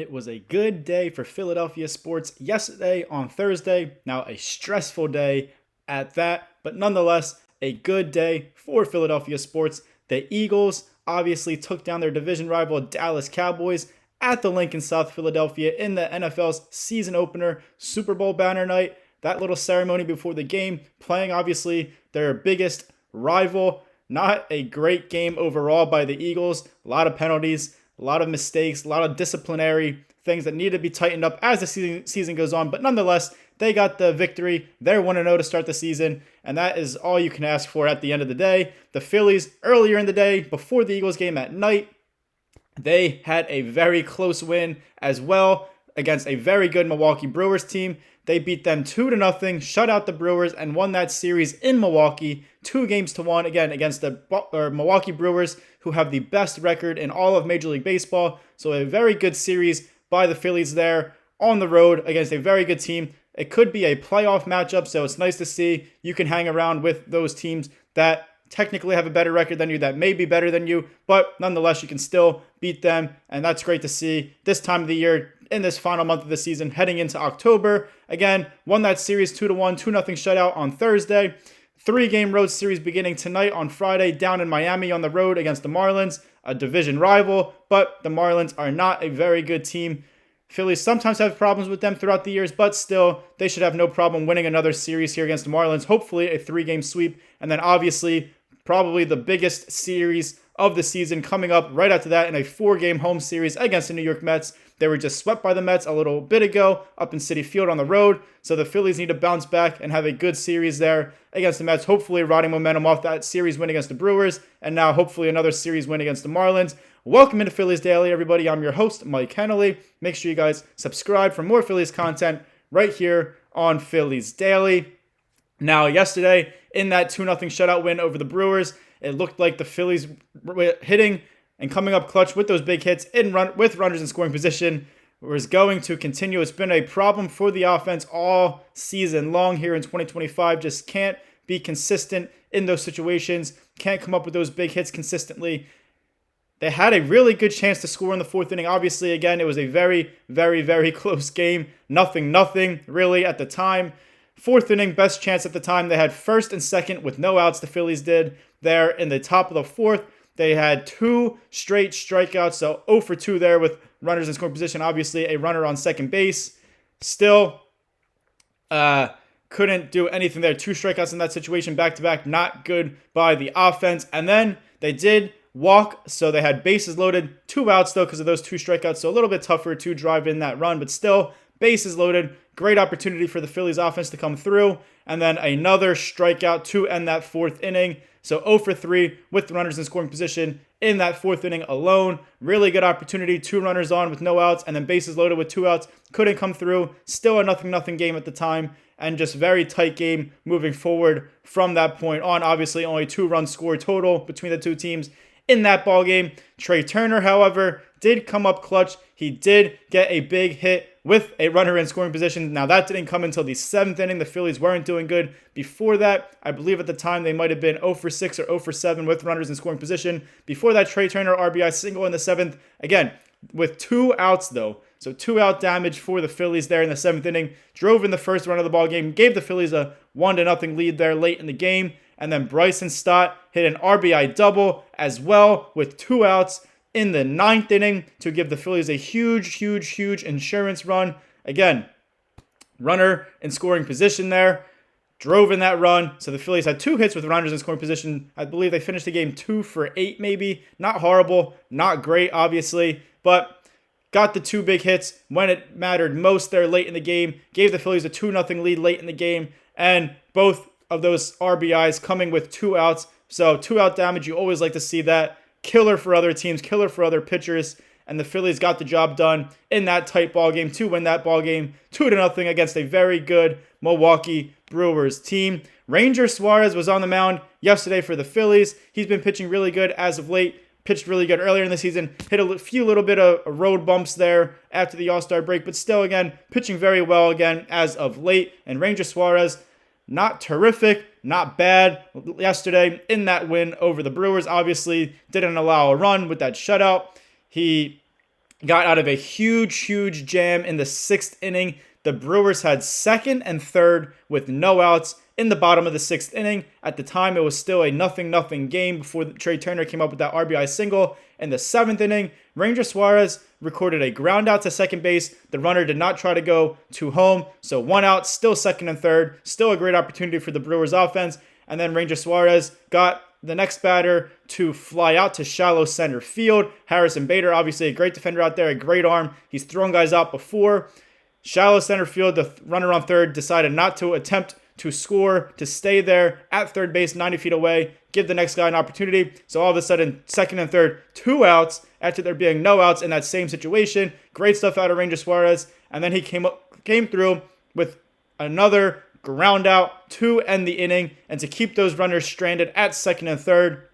It was a good day for Philadelphia sports yesterday on Thursday. Now, a stressful day at that, but nonetheless, a good day for Philadelphia sports. The Eagles obviously took down their division rival Dallas Cowboys at the Lincoln South Philadelphia in the NFL's season opener, Super Bowl banner night. That little ceremony before the game, playing obviously their biggest rival. Not a great game overall by the Eagles. A lot of penalties, a lot of mistakes, a lot of disciplinary things that need to be tightened up as the season goes on. But nonetheless, they got the victory. They're 1-0 to start the season, and that is all you can ask for at the end of the day. The Phillies, earlier in the day, before the Eagles game at night, they had a very close win as well against a very good Milwaukee Brewers team. They beat them 2-0, shut out the Brewers, and won that series in Milwaukee, 2-1, again, against the Milwaukee Brewers, who have the best record in all of Major League Baseball. So a very good series by the Phillies there on the road against a very good team. It could be a playoff matchup, so it's nice to see you can hang around with those teams that technically have a better record than you, that may be better than you, but nonetheless, you can still beat them, and that's great to see this time of the year in this final month of the season, heading into October. Again, won that series 2-1, 2-0 shutout on Thursday. 3-game road series beginning tonight on Friday down in Miami on the road against the Marlins, a division rival, but the Marlins are not a very good team. Phillies sometimes have problems with them throughout the years, but still, they should have no problem winning another series here against the Marlins. Hopefully a 3-game sweep, and then obviously probably the biggest series of the season coming up right after that in a 4-game home series against the New York Mets. They were just swept by the Mets a little bit ago up in Citi Field on the road, so the Phillies need to bounce back and have a good series there against the Mets, hopefully riding momentum off that series win against the Brewers, and now hopefully another series win against the Marlins. Welcome into Phillies Daily, everybody. I'm your host, Mike Hennelly. Make sure you guys subscribe for more Phillies content right here on Phillies Daily. Now, yesterday, in that 2-0 shutout win over the Brewers, it looked like the Phillies were hitting and coming up clutch with those big hits with runners in scoring position was going to continue. It's been a problem for the offense all season long here in 2025. Just can't be consistent in those situations. Can't come up with those big hits consistently. They had a really good chance to score in the fourth inning. Obviously, again, it was a very, very, very close game. Nothing really at the time. Fourth inning, best chance at the time. They had first and second with no outs, the Phillies did. There in the top of the fourth, they had 2 straight strikeouts, so 0 for 2 there with runners in scoring position. Obviously, a runner on second base. Still couldn't do anything there. 2 strikeouts in that situation, back-to-back. Not good by the offense. And then they did walk, so they had bases loaded. 2 outs, though, because of those 2 strikeouts, so a little bit tougher to drive in that run, but still, bases loaded. Great opportunity for the Phillies offense to come through. And then another strikeout to end that fourth inning. So 0 for 3 with runners in scoring position in that fourth inning alone. Really good opportunity. 2 runners on with no outs, and then bases loaded with 2 outs. Couldn't come through. Still a 0-0 game at the time, and just very tight game moving forward from that point on. Obviously, only 2 runs scored total between the two teams in that ball game. Trey Turner, however, did come up clutch. He did get a big hit with a runner in scoring position. Now, that didn't come until the 7th inning. The Phillies weren't doing good before that. I believe at the time they might have been 0 for 6 or 0 for 7 with runners in scoring position. Before that, Trey Turner RBI single in the 7th. Again, with 2 outs, though. So 2-out damage for the Phillies there in the 7th inning. Drove in the first run of the ball game. Gave the Phillies a 1-0 lead there late in the game. And then Bryson Stott hit an RBI double as well with 2 outs in the 9th inning to give the Phillies a huge insurance run. Again, runner in scoring position there. Drove in that run. So the Phillies had 2 hits with runners in scoring position. I believe they finished the game 2 for 8 maybe. Not horrible. Not great, obviously. But got the 2 big hits when it mattered most there late in the game. Gave the Phillies a 2-0 lead late in the game. And both of those RBIs coming with 2 outs. So 2-out damage, you always like to see that. Killer for other teams, killer for other pitchers, and the Phillies got the job done in that tight ball game to win that ball game 2-0 against a very good Milwaukee Brewers team. Ranger Suarez was on the mound yesterday for the Phillies. He's been pitching really good as of late. Pitched really good earlier in the season. Hit a few little bit of road bumps there after the All-Star break, but still, again, pitching very well again as of late. And Ranger Suarez, not terrific, not bad yesterday in that win over the Brewers. Obviously, didn't allow a run with that shutout. He got out of a huge jam in the 6th inning. The Brewers had second and third with no outs in the bottom of the 6th inning. At the time, it was still a 0-0 game before Trey Turner came up with that RBI single. In the 7th inning, Ranger Suarez recorded a ground out to second base. The runner did not try to go to home, so 1 out, still second and third. Still a great opportunity for the Brewers offense. And then Ranger Suarez got the next batter to fly out to shallow center field. Harrison Bader, obviously a great defender out there, a great arm. He's thrown guys out before. Shallow center field, the runner on third decided not to attempt to score, to stay there at third base, 90 feet away, give the next guy an opportunity. So all of a sudden, second and third, 2 outs after there being no outs in that same situation. Great stuff out of Ranger Suarez. And then he came through with another ground out to end the inning and to keep those runners stranded at second and third.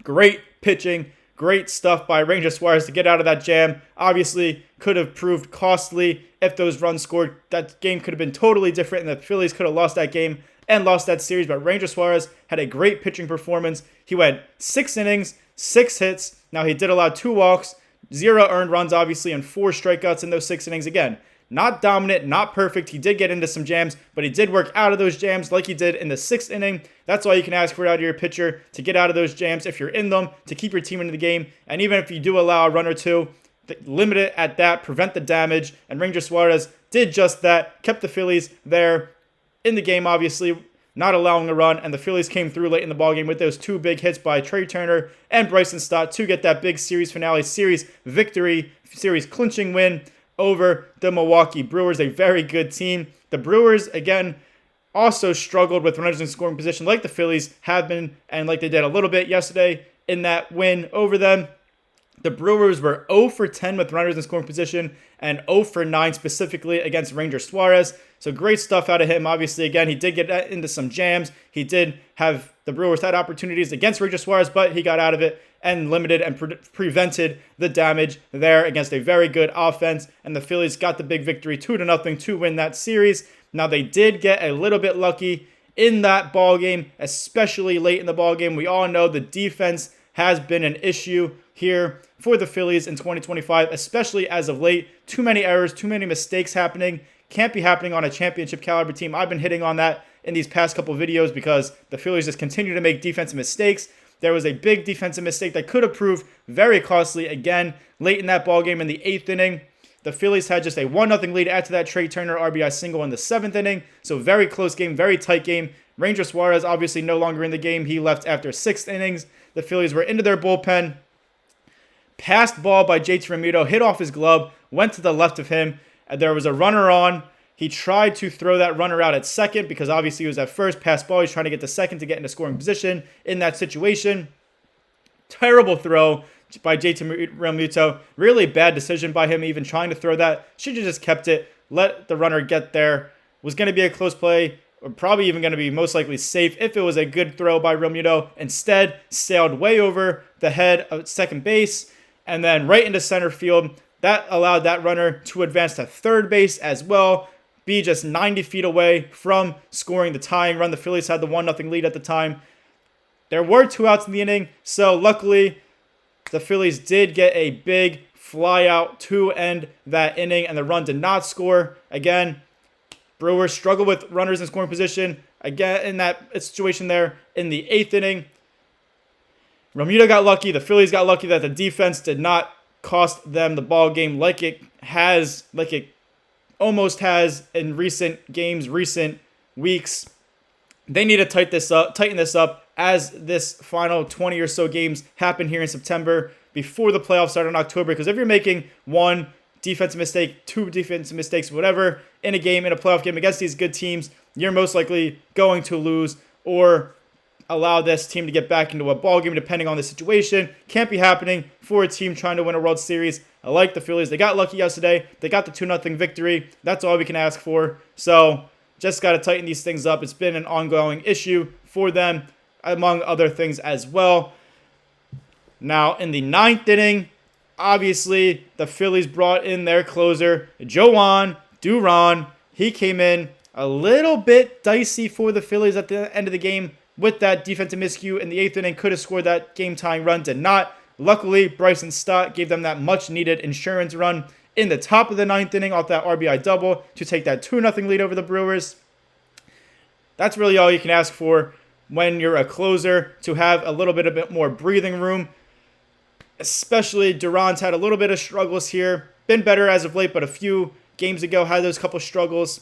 Great pitching, great stuff by Ranger Suarez to get out of that jam. Obviously, could have proved costly if those runs scored. That game could have been totally different, and the Phillies could have lost that game and lost that series. But Ranger Suarez had a great pitching performance. He went 6 innings, 6 hits. Now, he did allow 2 walks, 0 earned runs, obviously, and 4 strikeouts in those 6 innings. Again, not dominant, not perfect. He did get into some jams, but he did work out of those jams like he did in the 6th inning. That's all you can ask for out of your pitcher, to get out of those jams if you're in them, to keep your team into the game. And even if you do allow a run or two, limit it at that, prevent the damage. And Ranger Suarez did just that, kept the Phillies there in the game, obviously, not allowing a run. And the Phillies came through late in the ballgame with those 2 big hits by Trey Turner and Bryson Stott to get that big series finale, series victory, series clinching win over the Milwaukee Brewers, a very good team. The Brewers, again, also struggled with runners in scoring position like the Phillies have been, and like they did a little bit yesterday in that win over them. The Brewers were 0 for 10 with runners in scoring position and 0 for 9 specifically against Ranger Suarez. So great stuff out of him. Obviously, again, he did get into some jams. He did have the Brewers had opportunities against Ranger Suarez, but he got out of it and limited and prevented the damage there against a very good offense. And the Phillies got the big victory 2-0 to win that series. Now, they did get a little bit lucky in that ball game, especially late in the ball game. We all know the defense has been an issue here for the Phillies in 2025, especially as of late. Too many errors, too many mistakes happening. Can't be happening on a championship caliber team. I've been hitting on that in these past couple videos because the Phillies just continue to make defensive mistakes. There was a big defensive mistake that could have proved very costly again late in that ball game in the 8th inning. The Phillies had just a 1-0 lead after that Trey Turner RBI single in the 7th inning. So very close game, very tight game. Ranger Suarez obviously no longer in the game. He left after 6 innings. The Phillies were into their bullpen. Passed ball by JT Realmuto, hit off his glove, went to the left of him. And there was a runner on. He tried to throw that runner out at second because obviously he was at first. Pass ball, he's trying to get to second to get into scoring position in that situation. Terrible throw by JT Realmuto. Really bad decision by him even trying to throw that. Should have just kept it, let the runner get there. Was going to be a close play, or probably even going to be most likely safe if it was a good throw by Realmuto. Instead, sailed way over the head of second base and then right into center field. That allowed that runner to advance to third base as well, be just 90 feet away from scoring the tying run. The Phillies had the 1-0 lead at the time. There were 2 outs in the inning, so luckily the Phillies did get a big fly out to end that inning, and the run did not score. Again, Brewers struggle with runners in scoring position. Again, in that situation there in the 8th inning, Realmuto got lucky. The Phillies got lucky that the defense did not cost them the ball game like it almost has in recent games, recent weeks. They need to tighten this up as this final 20 or so games happen here in September before the playoffs start in October. Because if you're making 1 defensive mistake, 2 defensive mistakes, whatever, in a game, in a playoff game against these good teams, you're most likely going to lose or allow this team to get back into a ball game depending on the situation. Can't be happening for a team trying to win a World Series. I like the Phillies. They got lucky yesterday. They got the 2-0 victory. That's all we can ask for. So just got to tighten these things up. It's been an ongoing issue for them, among other things as well. Now, in the 9th inning, obviously, the Phillies brought in their closer, Jhoan Duran. He came in a little bit dicey for the Phillies at the end of the game with that defensive miscue in the 8th inning. Could have scored that game-tying run, did not. luckily, Bryson Stott gave them that much-needed insurance run in the top of the ninth inning off that RBI double to take that 2-0 lead over the Brewers. That's really all you can ask for when you're a closer, to have a bit more breathing room. Especially Duran's had a little bit of struggles here. Been better as of late, but a few games ago had those couple struggles.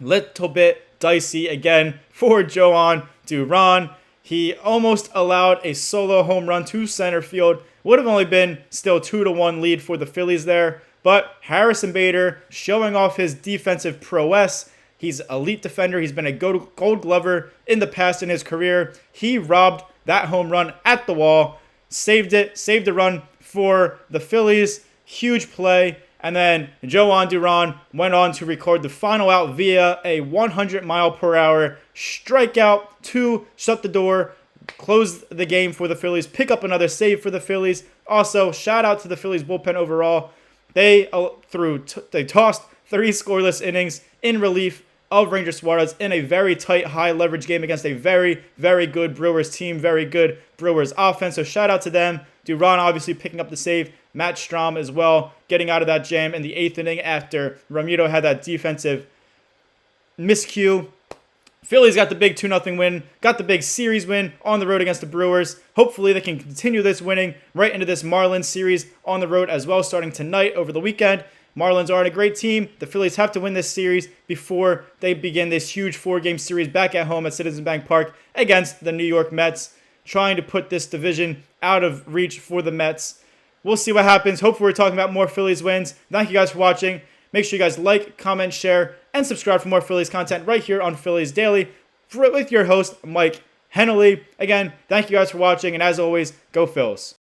Little bit dicey again for Jhoan Duran. He almost allowed a solo home run to center field. Would have only been still 2-1 lead for the Phillies there. But Harrison Bader showing off his defensive prowess. He's an elite defender. He's been a gold glover in the past in his career. He robbed that home run at the wall. Saved the run for the Phillies. Huge play. And then Jhoan Duran went on to record the final out via a 100-mile-per-hour strikeout to shut the door, close the game for the Phillies, pick up another save for the Phillies. Also, shout out to the Phillies bullpen overall. They tossed 3 scoreless innings in relief of Ranger Suarez in a very tight, high-leverage game against a very, very good Brewers team, very good Brewers offense. So shout out to them. Duran obviously picking up the save. Matt Strahm as well, getting out of that jam in the 8th inning after Ramiro had that defensive miscue. Phillies got the big 2-0 win, got the big series win on the road against the Brewers. Hopefully they can continue this winning right into this Marlins series on the road as well, starting tonight over the weekend. Marlins aren't a great team. The Phillies have to win this series before they begin this huge 4-game series back at home at Citizens Bank Park against the New York Mets, trying to put this division out of reach for the Mets. We'll see what happens. Hopefully we're talking about more Phillies wins. Thank you guys for watching. Make sure you guys like, comment, share, and subscribe for more Phillies content right here on Phillies Daily with your host, Mike Hennelly. Again, thank you guys for watching, and as always, go Phils.